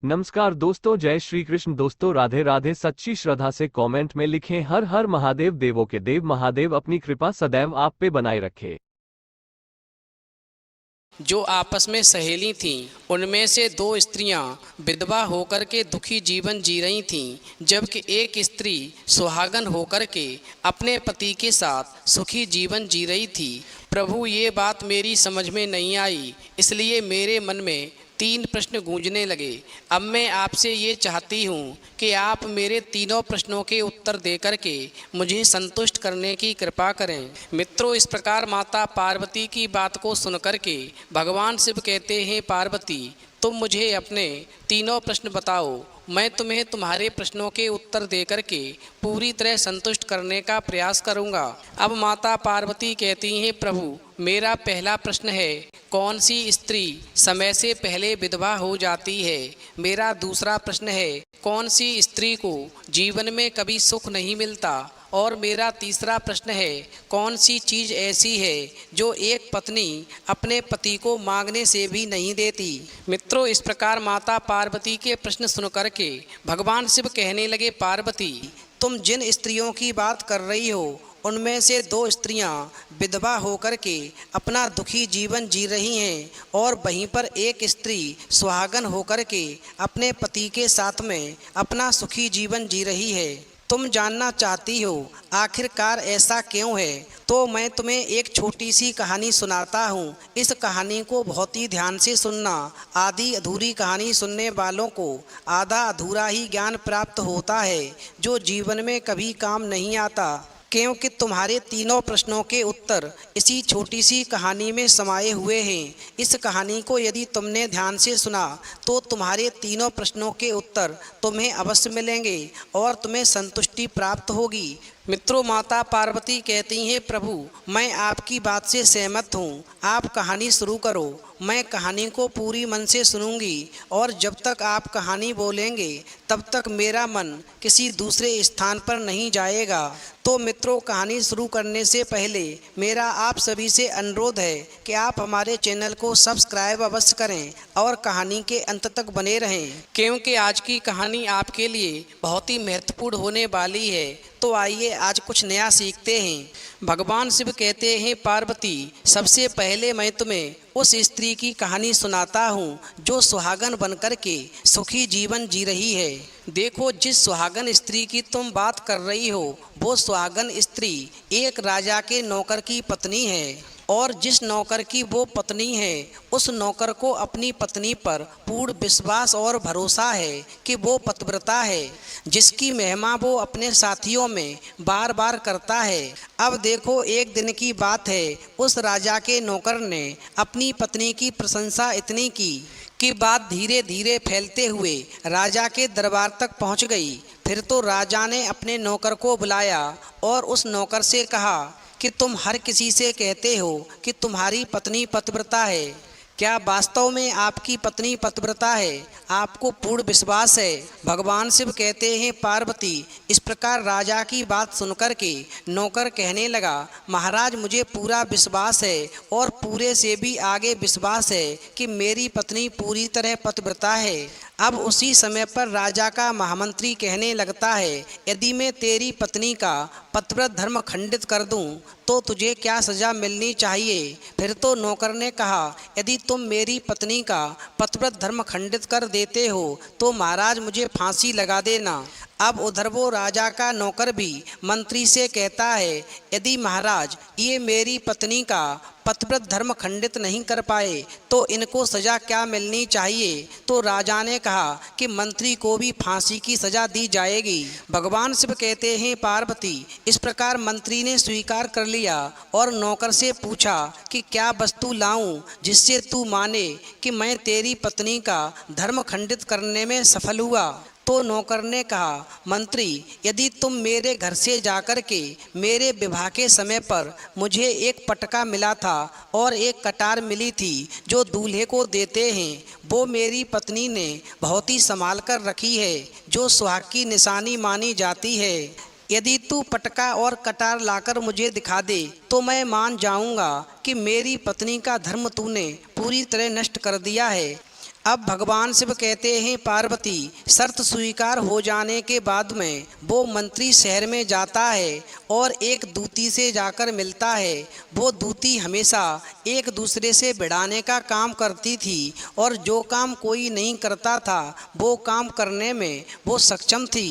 नमस्कार दोस्तों, जय श्री कृष्ण दोस्तों, राधे राधे। सच्ची श्रद्धा से कमेंट में लिखें हर हर महादेव। देवों के देव महादेव अपनी कृपा सदैव आप पे बनाए रखे। जो आपस में सहेली थीं, उनमें से दो स्त्रियां विधवा होकर के दुखी जीवन जी रही थीं, जबकि एक स्त्री सुहागन होकर के अपने पति के साथ सुखी जीवन जी रही थी। प्रभु, ये बात मेरी समझ में नहीं आई, इसलिए मेरे मन में 3 प्रश्न गूंजने लगे। अब मैं आपसे ये चाहती हूँ कि आप मेरे तीनों प्रश्नों के उत्तर दे करके मुझे संतुष्ट करने की कृपा करें। मित्रों, इस प्रकार माता पार्वती की बात को सुन करके भगवान शिव कहते हैं, पार्वती तुम मुझे अपने तीनों प्रश्न बताओ, मैं तुम्हें तुम्हारे प्रश्नों के उत्तर दे करके पूरी तरह संतुष्ट करने का प्रयास करूंगा। अब माता पार्वती कहती हैं, प्रभु मेरा पहला प्रश्न है, कौन सी स्त्री समय से पहले विधवा हो जाती है। मेरा दूसरा प्रश्न है, कौन सी स्त्री को जीवन में कभी सुख नहीं मिलता। और मेरा तीसरा प्रश्न है, कौन सी चीज़ ऐसी है जो एक पत्नी अपने पति को मांगने से भी नहीं देती। मित्रों, इस प्रकार माता पार्वती के प्रश्न सुन करके भगवान शिव कहने लगे, पार्वती तुम जिन स्त्रियों की बात कर रही हो, उनमें से 2 स्त्रियां विधवा होकर के अपना दुखी जीवन जी रही हैं, और वहीं पर एक स्त्री सुहागन होकर के अपने पति के साथ में अपना सुखी जीवन जी रही है। तुम जानना चाहती हो आखिरकार ऐसा क्यों है, तो मैं तुम्हें एक छोटी सी कहानी सुनाता हूँ। इस कहानी को बहुत ही ध्यान से सुनना। आधी अधूरी कहानी सुनने वालों को आधा अधूरा ही ज्ञान प्राप्त होता है, जो जीवन में कभी काम नहीं आता, क्योंकि तुम्हारे तीनों प्रश्नों के उत्तर इसी छोटी सी कहानी में समाये हुए हैं। इस कहानी को यदि तुमने ध्यान से सुना तो तुम्हारे तीनों प्रश्नों के उत्तर तुम्हें अवश्य मिलेंगे और तुम्हें संतुष्टि प्राप्त होगी। मित्रों, माता पार्वती कहती हैं, प्रभु मैं आपकी बात से सहमत हूँ, आप कहानी शुरू करो। मैं कहानी को पूरी मन से सुनूंगी, और जब तक आप कहानी बोलेंगे तब तक मेरा मन किसी दूसरे स्थान पर नहीं जाएगा। तो मित्रों, कहानी शुरू करने से पहले मेरा आप सभी से अनुरोध है कि आप हमारे चैनल को सब्सक्राइब अवश्य करें और कहानी के अंत तक बने रहें, क्योंकि आज की कहानी आपके लिए बहुत ही महत्वपूर्ण होने वाली है। तो आइए आज कुछ नया सीखते हैं। भगवान शिव कहते हैं, पार्वती सबसे पहले मैं तुम्हें उस स्त्री की कहानी सुनाता हूँ जो सुहागन बनकर के सुखी जीवन जी रही है। देखो, जिस सुहागन स्त्री की तुम बात कर रही हो, वो सुहागन स्त्री एक राजा के नौकर की पत्नी है, और जिस नौकर की वो पत्नी है, उस नौकर को अपनी पत्नी पर पूर्ण विश्वास और भरोसा है कि वो पतिव्रता है, जिसकी महिमा वो अपने साथियों में बार बार करता है। अब देखो, एक दिन की बात है, उस राजा के नौकर ने अपनी पत्नी की प्रशंसा इतनी की कि बात धीरे धीरे फैलते हुए राजा के दरबार तक पहुंच गई। फिर तो राजा ने अपने नौकर को बुलाया और उस नौकर से कहा कि तुम हर किसी से कहते हो कि तुम्हारी पत्नी पतिव्रता है, क्या वास्तव में आपकी पत्नी पतिव्रता है? आपको पूर्ण विश्वास है? भगवान शिव कहते हैं, पार्वती इस प्रकार राजा की बात सुनकर के नौकर कहने लगा, महाराज मुझे पूरा विश्वास है और पूरे से भी आगे विश्वास है कि मेरी पत्नी पूरी तरह पतिव्रता है। अब उसी समय पर राजा का महामंत्री कहने लगता है, यदि मैं तेरी पत्नी का पतिव्रत धर्म खंडित कर दूं तो तुझे क्या सज़ा मिलनी चाहिए? फिर तो नौकर ने कहा, यदि तुम मेरी पत्नी का पतिव्रत धर्म खंडित कर देते हो तो महाराज मुझे फांसी लगा देना। अब उधर वो राजा का नौकर भी मंत्री से कहता है, यदि महाराज ये मेरी पत्नी का पतिव्रत धर्म खंडित नहीं कर पाए तो इनको सज़ा क्या मिलनी चाहिए? तो राजा ने कहा कि मंत्री को भी फांसी की सज़ा दी जाएगी। भगवान शिव कहते हैं, पार्वती इस प्रकार मंत्री ने स्वीकार कर लिया और नौकर से पूछा कि क्या वस्तु लाऊं जिससे तू माने कि मैं तेरी पत्नी का धर्म खंडित करने में सफल हुआ। तो नौकर ने कहा, मंत्री यदि तुम मेरे घर से जाकर के मेरे विवाह के समय पर मुझे एक पटका मिला था और एक कटार मिली थी जो दूल्हे को देते हैं, वो मेरी पत्नी ने बहुत ही संभाल कर रखी है, जो सुहाग की निशानी मानी जाती है। यदि तू पटका और कटार लाकर मुझे दिखा दे तो मैं मान जाऊंगा कि मेरी पत्नी का धर्म तूने पूरी तरह नष्ट कर दिया है। अब भगवान शिव कहते हैं पार्वती, शर्त स्वीकार हो जाने के बाद में वो मंत्री शहर में जाता है और एक दूती से जाकर मिलता है। वो दूती हमेशा एक दूसरे से भिड़ाने का काम करती थी और जो काम कोई नहीं करता था वो काम करने में वो सक्षम थी।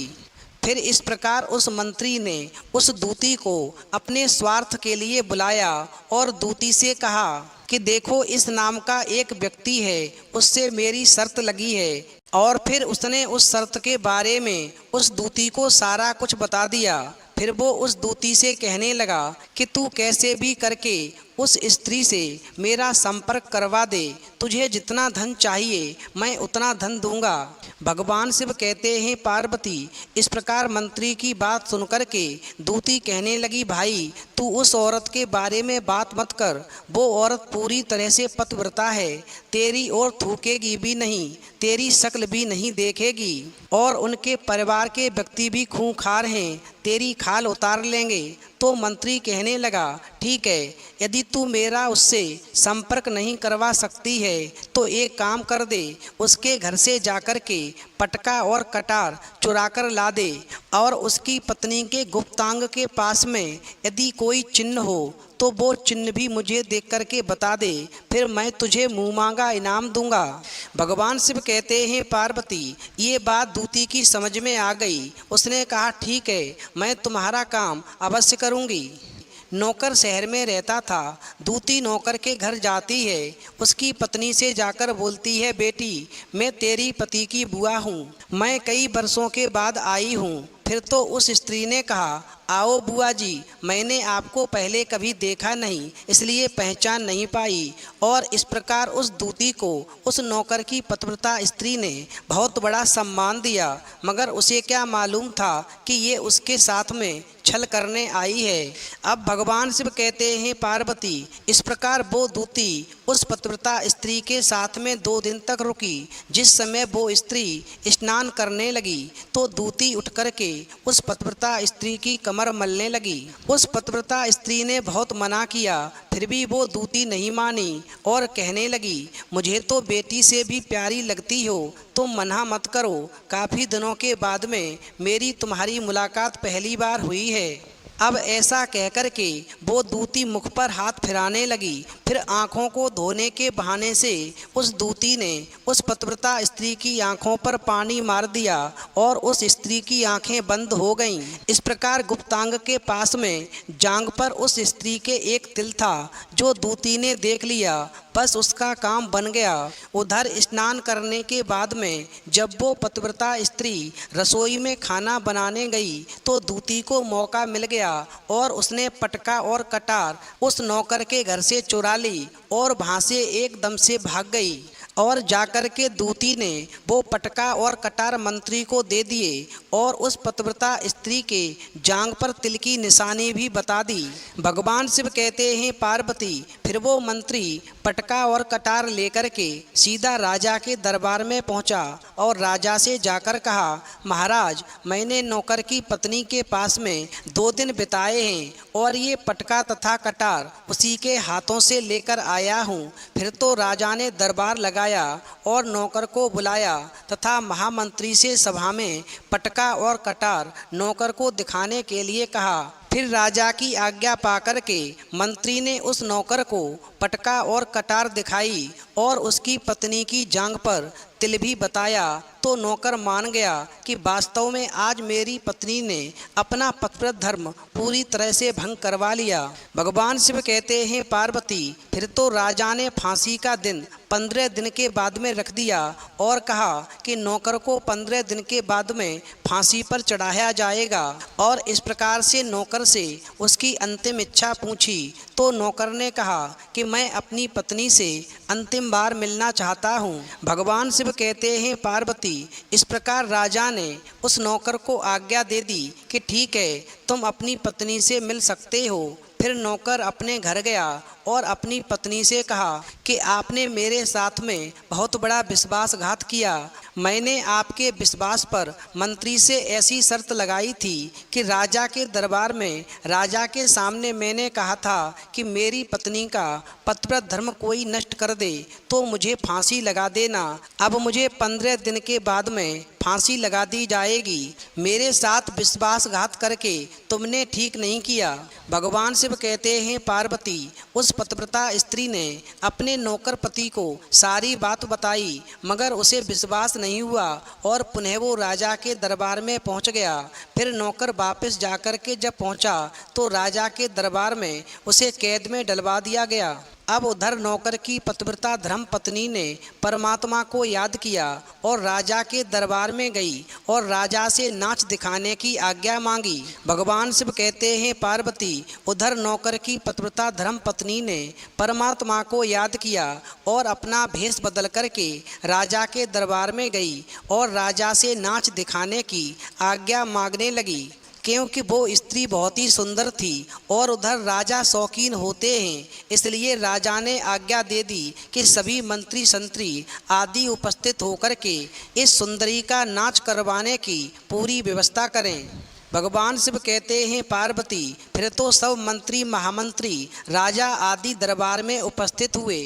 फिर इस प्रकार उस मंत्री ने उस दूती को अपने स्वार्थ के लिए बुलाया और दूती से कहा कि देखो, इस नाम का एक व्यक्ति है, उससे मेरी शर्त लगी है। और फिर उसने उस शर्त के बारे में उस दूती को सारा कुछ बता दिया। फिर वो उस दूती से कहने लगा कि तू कैसे भी करके उस स्त्री से मेरा संपर्क करवा दे, तुझे जितना धन चाहिए मैं उतना धन दूंगा। भगवान शिव कहते हैं पार्वती, इस प्रकार मंत्री की बात सुनकर के दूती कहने लगी, भाई तू उस औरत के बारे में बात मत कर, वो औरत पूरी तरह से पतिव्रता है, तेरी ओर थूकेगी भी नहीं, तेरी शक्ल भी नहीं देखेगी और उनके परिवार के व्यक्ति भी खूंखार हैं, तेरी खाल उतार लेंगे। तो मंत्री कहने लगा, ठीक है, यदि तू मेरा उससे संपर्क नहीं करवा सकती है तो एक काम कर दे, उसके घर से जाकर के पटका और कटार चुरा कर ला दे और उसकी पत्नी के गुप्तांग के पास में यदि कोई चिन्ह हो तो वो चिन्ह भी मुझे देख करके बता दे, फिर मैं तुझे मुँह मांगा इनाम दूंगा। भगवान शिव कहते हैं पार्वती, ये बात दूती की समझ में आ गई। उसने कहा, ठीक है, मैं तुम्हारा काम अवश्य करूंगी। नौकर शहर में रहता था। दूती नौकर के घर जाती है, उसकी पत्नी से जाकर बोलती है, बेटी मैं तेरी पति की बुआ हूँ, मैं कई वर्षों के बाद आई हूँ। फिर तो उस स्त्री ने कहा, आओ बुआ जी, मैंने आपको पहले कभी देखा नहीं इसलिए पहचान नहीं पाई। और इस प्रकार उस दूती को उस नौकर की पतिव्रता स्त्री ने बहुत बड़ा सम्मान दिया, मगर उसे क्या मालूम था कि ये उसके साथ में छल करने आई है। अब भगवान शिव कहते हैं पार्वती, इस प्रकार वो दूती उस पतिव्रता स्त्री के साथ में 2 दिन तक रुकी। जिस समय वो स्त्री स्नान करने लगी तो दूती उठ कर के उस पतिव्रता स्त्री की कमर मलने लगी। उस पतिव्रता स्त्री ने बहुत मना किया, फिर भी वो दूती नहीं मानी और कहने लगी, मुझे तो बेटी से भी प्यारी लगती हो, तुम मना मत करो, काफ़ी दिनों के बाद में मेरी तुम्हारी मुलाकात पहली बार हुई है। अब ऐसा कहकर के वो दूती मुख पर हाथ फिराने लगी। फिर आँखों को धोने के बहाने से उस दूती ने उस पतिव्रता स्त्री की आँखों पर पानी मार दिया और उस स्त्री की आँखें बंद हो गईं। इस प्रकार गुप्तांग के पास में जांघ पर उस स्त्री के एक तिल था जो दूती ने देख लिया, बस उसका काम बन गया। उधर स्नान करने के बाद में जब वो पतिव्रता स्त्री रसोई में खाना बनाने गई तो दूती को मौका मिल गया और उसने पटका और कटार उस नौकर के घर से चुरा ली और वहाँ से एकदम से भाग गई। और जाकर के दूती ने वो पटका और कटार मंत्री को दे दिए और उस पतिव्रता स्त्री के जांघ पर तिल की निशानी भी बता दी। भगवान शिव कहते हैं पार्वती, फिर वो मंत्री पटका और कटार लेकर के सीधा राजा के दरबार में पहुंचा और राजा से जाकर कहा, महाराज मैंने नौकर की पत्नी के पास में 2 दिन बिताए हैं और ये पटका तथा कटार उसी के हाथों से लेकर आया हूँ। फिर तो राजा ने दरबार लगाया और नौकर को बुलाया तथा महामंत्री से सभा में पटका और कटार नौकर को दिखाने के लिए कहा। फिर राजा की आज्ञा पाकर के मंत्री ने उस नौकर को पटका और कटार दिखाई और उसकी पत्नी की जांघ पर तिल भी बताया तो नौकर मान गया कि वास्तव में आज मेरी पत्नी ने अपना पतिव्रत धर्म पूरी तरह से भंग करवा लिया। भगवान शिव कहते हैं पार्वती, फिर तो राजा ने फांसी का दिन 15 दिन के बाद में रख दिया और कहा कि नौकर को 15 दिन के बाद में फांसी पर चढ़ाया जाएगा। और इस प्रकार से नौकर से उसकी अंतिम इच्छा पूछी तो नौकर ने कहा कि मैं अपनी पत्नी से अंतिम बार मिलना चाहता हूँ। भगवान शिव कहते हैं पार्वती, इस प्रकार राजा ने उस नौकर को आज्ञा दे दी कि ठीक है, तुम अपनी पत्नी से मिल सकते हो। फिर नौकर अपने घर गया और अपनी पत्नी से कहा कि आपने मेरे साथ में बहुत बड़ा विश्वासघात किया। मैंने आपके विश्वास पर मंत्री से ऐसी शर्त लगाई थी कि राजा के दरबार में राजा के सामने मैंने कहा था कि मेरी पत्नी का पतिव्रत धर्म कोई नष्ट कर दे तो मुझे फांसी लगा देना। अब मुझे 15 दिन के बाद में फांसी लगा दी जाएगी। मेरे साथ विश्वासघात करके तुमने ठीक नहीं किया। भगवान शिव कहते हैं, पार्वती, उस पतिव्रता स्त्री ने अपने नौकर पति को सारी बात बताई, मगर उसे विश्वास नहीं हुआ और पुनः वो राजा के दरबार में पहुंच गया। फिर नौकर वापस जाकर के जब पहुंचा तो राजा के दरबार में उसे कैद में डलवा दिया गया। अब उधर नौकर की पतिव्रता धर्म पत्नी ने परमात्मा को याद किया और राजा के दरबार में गई और राजा से नाच दिखाने की आज्ञा मांगी। भगवान शिव कहते हैं, पार्वती, उधर नौकर की पतिव्रता धर्म पत्नी ने परमात्मा को याद किया और अपना भेष बदल करके राजा के दरबार में गई और राजा से नाच दिखाने की आज्ञा मांगने लगी, क्योंकि वो स्त्री बहुत ही सुंदर थी और उधर राजा शौकीन होते हैं। इसलिए राजा ने आज्ञा दे दी कि सभी मंत्री संतरी आदि उपस्थित होकर के इस सुंदरी का नाच करवाने की पूरी व्यवस्था करें। भगवान शिव कहते हैं, पार्वती, फिर तो सब मंत्री महामंत्री राजा आदि दरबार में उपस्थित हुए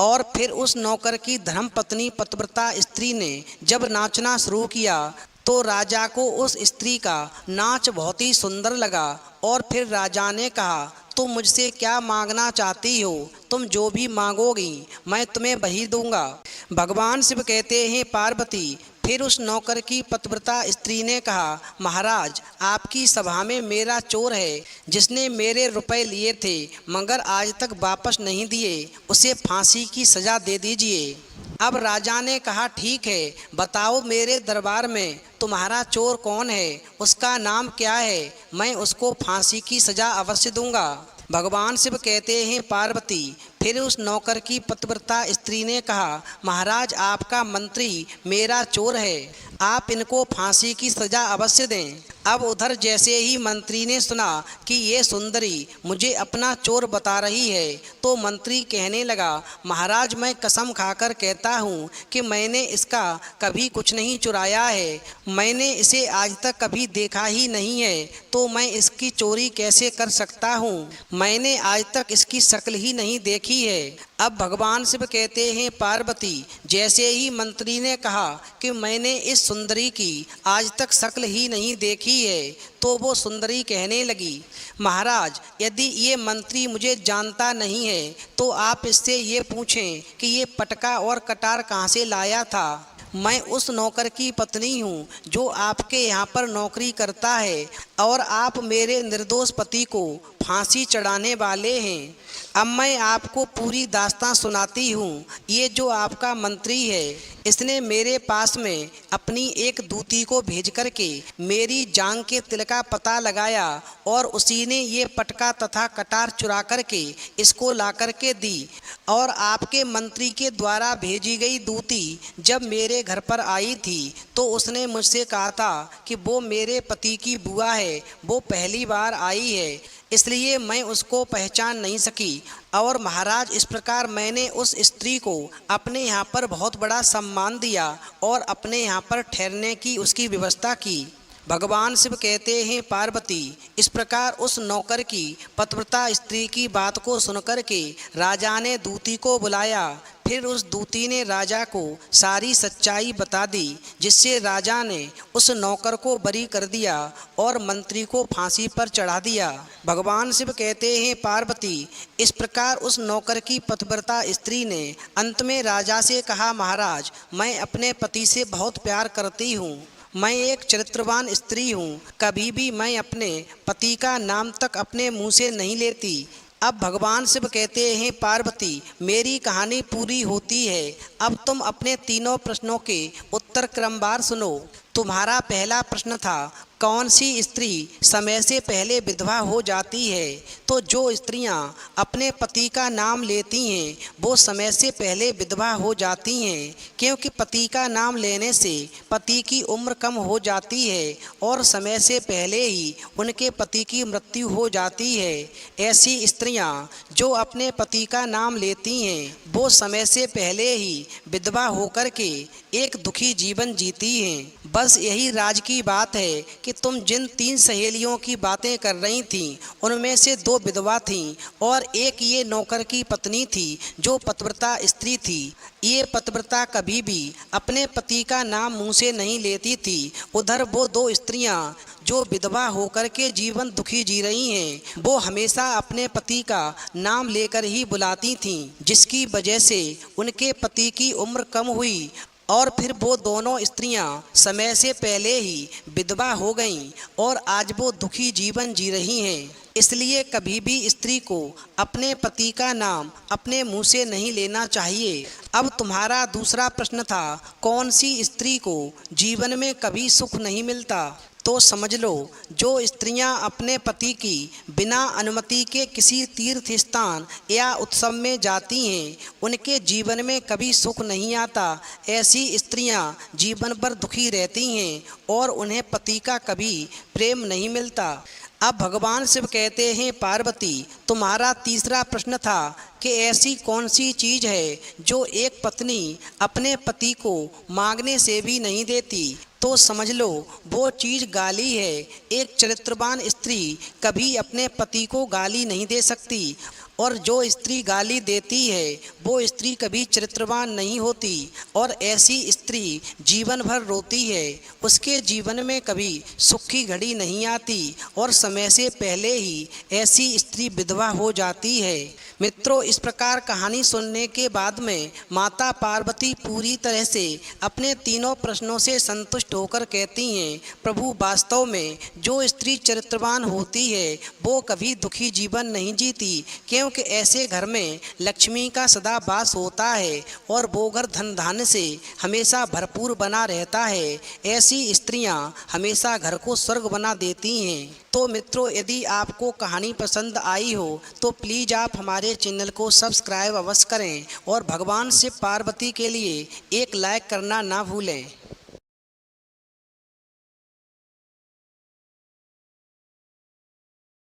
और फिर उस नौकर की धर्म पत्नी पतिव्रता स्त्री ने जब नाचना शुरू किया तो राजा को उस स्त्री का नाच बहुत ही सुंदर लगा और फिर राजा ने कहा, तुम मुझसे क्या मांगना चाहती हो? तुम जो भी मांगोगी मैं तुम्हें वही दूंगा। भगवान शिव कहते हैं, पार्वती, फिर उस नौकर की पतिव्रता स्त्री ने कहा, महाराज, आपकी सभा में मेरा चोर है जिसने मेरे रुपए लिए थे मगर आज तक वापस नहीं दिए, उसे फांसी की सजा दे दीजिए। अब राजा ने कहा, ठीक है, बताओ मेरे दरबार में तुम्हारा चोर कौन है, उसका नाम क्या है, मैं उसको फांसी की सजा अवश्य दूंगा। भगवान शिव कहते हैं, पार्वती, फिर उस नौकर की पतिव्रता स्त्री ने कहा, महाराज, आपका मंत्री मेरा चोर है, आप इनको फांसी की सजा अवश्य दें। अब उधर जैसे ही मंत्री ने सुना कि ये सुंदरी मुझे अपना चोर बता रही है तो मंत्री कहने लगा, महाराज, मैं कसम खाकर कहता हूँ कि मैंने इसका कभी कुछ नहीं चुराया है, मैंने इसे आज तक कभी देखा ही नहीं है, तो मैं इसकी चोरी कैसे कर सकता हूँ? मैंने आज तक इसकी शक्ल ही नहीं देखी है। अब भगवान शिव कहते हैं, पार्वती, जैसे ही मंत्री ने कहा कि मैंने इस सुंदरी की आज तक शक्ल ही नहीं देखी है तो वो सुंदरी कहने लगी, महाराज, यदि ये मंत्री मुझे जानता नहीं है तो आप इससे ये पूछें कि ये पटका और कटार कहाँ से लाया था। मैं उस नौकर की पत्नी हूँ जो आपके यहाँ पर नौकरी करता है और आप मेरे निर्दोष पति को फांसी चढ़ाने वाले हैं। अब मैं आपको पूरी दास्तां सुनाती हूँ। ये जो आपका मंत्री है, इसने मेरे पास में अपनी एक दूती को भेज करके मेरी जांग के तिल का पता लगाया और उसी ने ये पटका तथा कटार चुरा करके इसको ला करके दी और आपके मंत्री के द्वारा भेजी गई दूती जब मेरे घर पर आई थी तो उसने मुझसे कहा था कि वो मेरे पति की बुआ है, वो पहली बार आई है, इसलिए मैं उसको पहचान नहीं सकी। और महाराज, इस प्रकार मैंने उस स्त्री को अपने यहाँ पर बहुत बड़ा सम्मान दिया और अपने यहाँ पर ठहरने की उसकी व्यवस्था की। भगवान शिव कहते हैं, पार्वती, इस प्रकार उस नौकर की पतिव्रता स्त्री की बात को सुनकर के राजा ने दूती को बुलाया। फिर उस दूती ने राजा को सारी सच्चाई बता दी, जिससे राजा ने उस नौकर को बरी कर दिया और मंत्री को फांसी पर चढ़ा दिया। भगवान शिव कहते हैं, पार्वती, इस प्रकार उस नौकर की पतिव्रता स्त्री ने अंत में राजा से कहा, महाराज, मैं अपने पति से बहुत प्यार करती हूँ, मैं एक चरित्रवान स्त्री हूँ, कभी भी मैं अपने पति का नाम तक अपने मुँह से नहीं लेती। अब भगवान शिव कहते हैं, पार्वती, मेरी कहानी पूरी होती है। अब तुम अपने तीनों प्रश्नों के उत्तर क्रमवार सुनो। तुम्हारा पहला प्रश्न था, कौन सी स्त्री समय से पहले विधवा हो जाती है? तो जो स्त्रियां अपने पति का नाम लेती हैं वो समय से पहले विधवा हो जाती हैं, क्योंकि पति का नाम लेने से पति की उम्र कम हो जाती है और समय से पहले ही उनके पति की मृत्यु हो जाती है। ऐसी स्त्रियां जो अपने पति का नाम लेती हैं वो समय से पहले ही विधवा होकर के एक दुखी जीवन जीती हैं। बस यही राज की बात है कि तुम जिन 3 सहेलियों की बातें कर रही थीं उनमें से 2 विधवा थीं और एक ये नौकर की पत्नी थी जो पतिव्रता स्त्री थी। ये पतिव्रता कभी भी अपने पति का नाम मुंह से नहीं लेती थी। उधर वो 2 स्त्रियां जो विधवा होकर के जीवन दुखी जी रही हैं वो हमेशा अपने पति का नाम लेकर ही बुलाती थीं, जिसकी वजह से उनके पति की उम्र कम हुई और फिर वो दोनों स्त्रियां समय से पहले ही विधवा हो गईं और आज वो दुखी जीवन जी रही हैं। इसलिए कभी भी स्त्री को अपने पति का नाम अपने मुंह से नहीं लेना चाहिए। अब तुम्हारा दूसरा प्रश्न था, कौन सी स्त्री को जीवन में कभी सुख नहीं मिलता? तो समझ लो, जो स्त्रियां अपने पति की बिना अनुमति के किसी तीर्थ स्थान या उत्सव में जाती हैं उनके जीवन में कभी सुख नहीं आता। ऐसी स्त्रियां जीवन भर दुखी रहती हैं और उन्हें पति का कभी प्रेम नहीं मिलता। अब भगवान शिव कहते हैं, पार्वती तुम्हारा तीसरा प्रश्न था कि ऐसी कौन सी चीज़ है जो एक पत्नी अपने पति को मांगने से भी नहीं देती? तो समझ लो, वो चीज़ गाली है। एक चरित्रवान स्त्री कभी अपने पति को गाली नहीं दे सकती और जो स्त्री गाली देती है वो स्त्री कभी चरित्रवान नहीं होती और ऐसी स्त्री जीवन भर रोती है। उसके जीवन में कभी सुख की घड़ी नहीं आती और समय से पहले ही ऐसी स्त्री विधवा हो जाती है। मित्रों, इस प्रकार कहानी सुनने के बाद में माता पार्वती पूरी तरह से अपने तीनों प्रश्नों से संतुष्ट होकर कहती हैं, प्रभु वास्तव में जो स्त्री चरित्रवान होती है वो कभी दुखी जीवन नहीं जीती, क्योंकि ऐसे घर में लक्ष्मी का सदा वास होता है और वो घर धन धान्य से हमेशा भरपूर बना रहता है। ऐसी स्त्रियां हमेशा घर को स्वर्ग बना देती हैं। तो मित्रों, यदि आपको कहानी पसंद आई हो तो प्लीज़ आप हमारे चैनल को सब्सक्राइब अवश्य करें और भगवान शिव पार्वती के लिए एक लाइक करना ना भूलें।